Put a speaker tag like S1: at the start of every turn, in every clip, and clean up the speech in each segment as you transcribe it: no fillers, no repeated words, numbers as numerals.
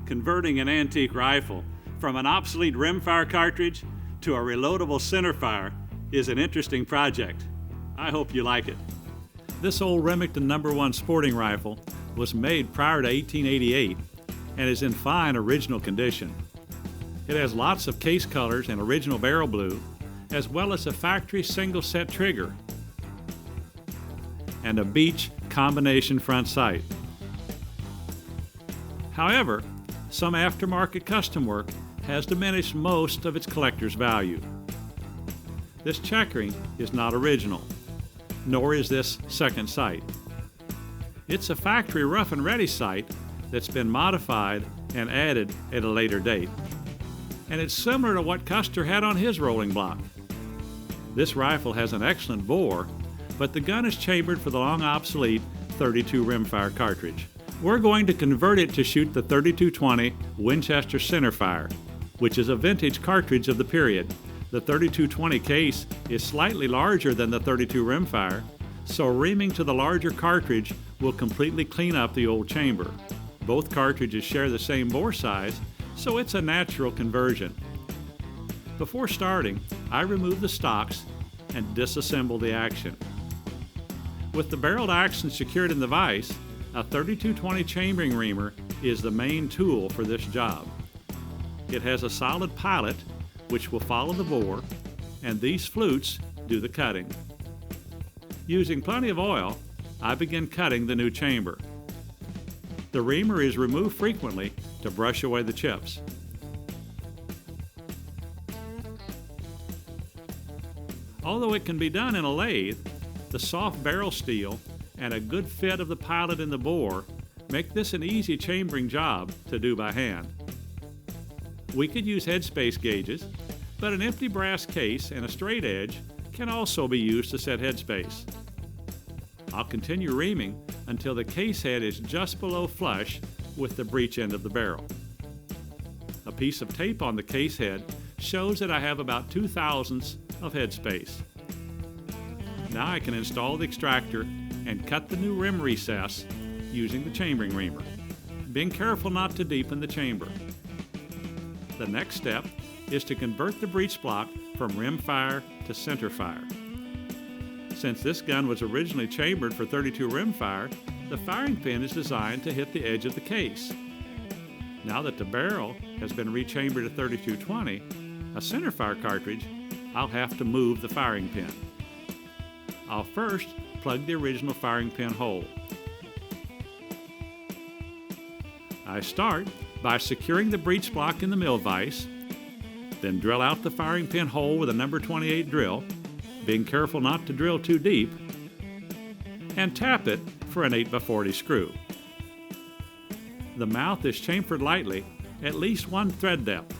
S1: Converting an antique rifle from an obsolete Rimfire cartridge to a reloadable centerfire is an interesting project. I hope you like it. This old Remington No. 1 sporting rifle was made prior to 1888 and is in fine original condition. It has lots of case colors and original barrel blue, as well as a factory single set trigger and a Beech combination front sight. However, some aftermarket custom work has diminished most of its collector's value. This checkering is not original, nor is this second sight. It's a factory rough and ready sight that's been modified and added at a later date. And it's similar to what Custer had on his rolling block. This rifle has an excellent bore, but the gun is chambered for the long obsolete .32 rimfire cartridge. We're going to convert it to shoot the .3220 Winchester Centerfire, which is a vintage cartridge of the period. The .3220 case is slightly larger than the .32 rimfire, so reaming to the larger cartridge will completely clean up the old chamber. Both cartridges share the same bore size, so it's a natural conversion. Before starting, I remove the stocks and disassemble the action. With the barreled action secured in the vise, a .3220 chambering reamer is the main tool for this job. It has a solid pilot which will follow the bore, and these flutes do the cutting. Using plenty of oil, I begin cutting the new chamber. The reamer is removed frequently to brush away the chips. Although it can be done in a lathe, the soft barrel steel and a good fit of the pilot and the bore make this an easy chambering job to do by hand. We could use headspace gauges, but an empty brass case and a straight edge can also be used to set headspace. I'll continue reaming until the case head is just below flush with the breech end of the barrel. A piece of tape on the case head shows that I have about 2/1000ths of headspace. Now I can install the extractor and cut the new rim recess using the chambering reamer, being careful not to deepen the chamber. The next step is to convert the breech block from rimfire to centerfire. Since this gun was originally chambered for .32 rimfire, the firing pin is designed to hit the edge of the case. Now that the barrel has been rechambered to .3220, a centerfire cartridge, I'll have to move the firing pin. I'll first plug the original firing pin hole. I start by securing the breech block in the mill vise, then drill out the firing pin hole with a number 28 drill, being careful not to drill too deep, and tap it for an 8x40 screw. The mouth is chamfered lightly, at least 1 thread depth.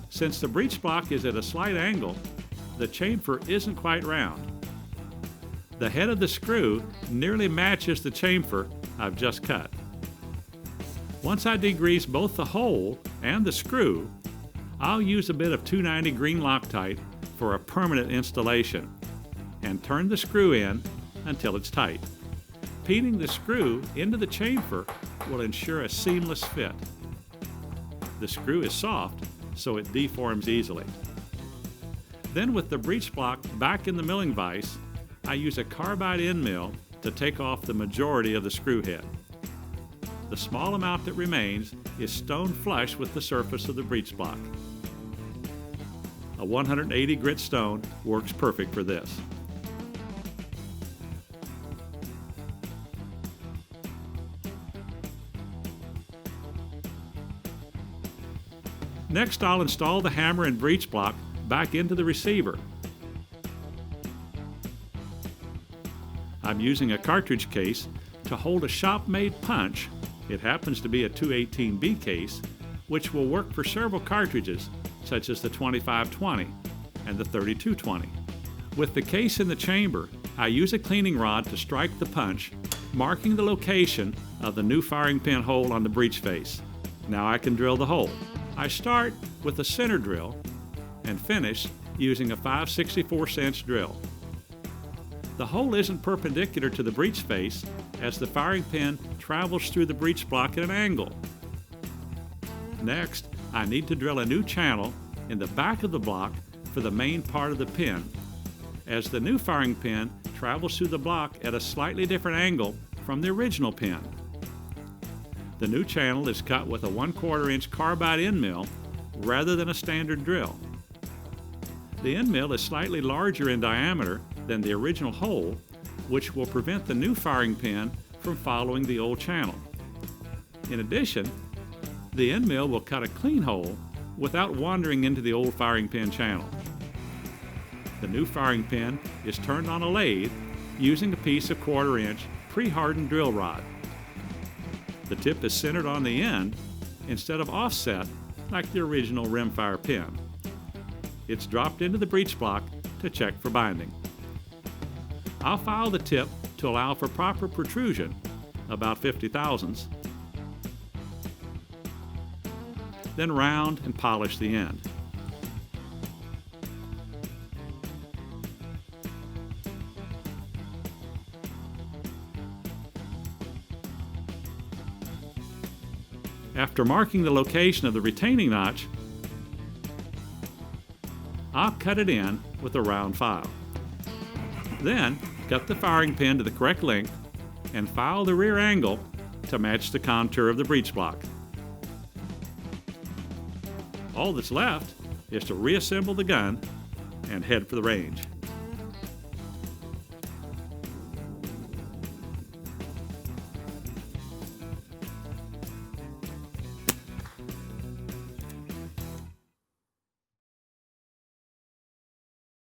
S1: Since the breech block is at a slight angle, the chamfer isn't quite round. The head of the screw nearly matches the chamfer I've just cut. Once I degrease both the hole and the screw, I'll use a bit of 290 green Loctite for a permanent installation and turn the screw in until it's tight. Feeding the screw into the chamfer will ensure a seamless fit. The screw is soft, so it deforms easily. Then with the breech block back in the milling vise, I use a carbide end mill to take off the majority of the screw head. The small amount that remains is stone flush with the surface of the breech block. A 180 grit stone works perfect for this. Next, I'll install the hammer and breech block back into the receiver. I'm using a cartridge case to hold a shop-made punch. It happens to be a 218B case, which will work for several cartridges, such as the 2520 and the 3220. With the case in the chamber, I use a cleaning rod to strike the punch, marking the location of the new firing pin hole on the breech face. Now I can drill the hole. I start with a center drill and finish using a 5/64" drill. The hole isn't perpendicular to the breech face as the firing pin travels through the breech block at an angle. Next, I need to drill a new channel in the back of the block for the main part of the pin, as the new firing pin travels through the block at a slightly different angle from the original pin. The new channel is cut with a 1/4 inch carbide end mill rather than a standard drill. The end mill is slightly larger in diameter than the original hole, which will prevent the new firing pin from following the old channel. In addition, the end mill will cut a clean hole without wandering into the old firing pin channel. The new firing pin is turned on a lathe using a piece of 1/4 inch pre-hardened drill rod. The tip is centered on the end instead of offset like the original Rimfire pin. It's dropped into the breech block to check for binding. I'll file the tip to allow for proper protrusion, about 50 thousandths, then round and polish the end. After marking the location of the retaining notch, I'll cut it in with a round file. Then, cut the firing pin to the correct length and file the rear angle to match the contour of the breech block. All that's left is to reassemble the gun and head for the range.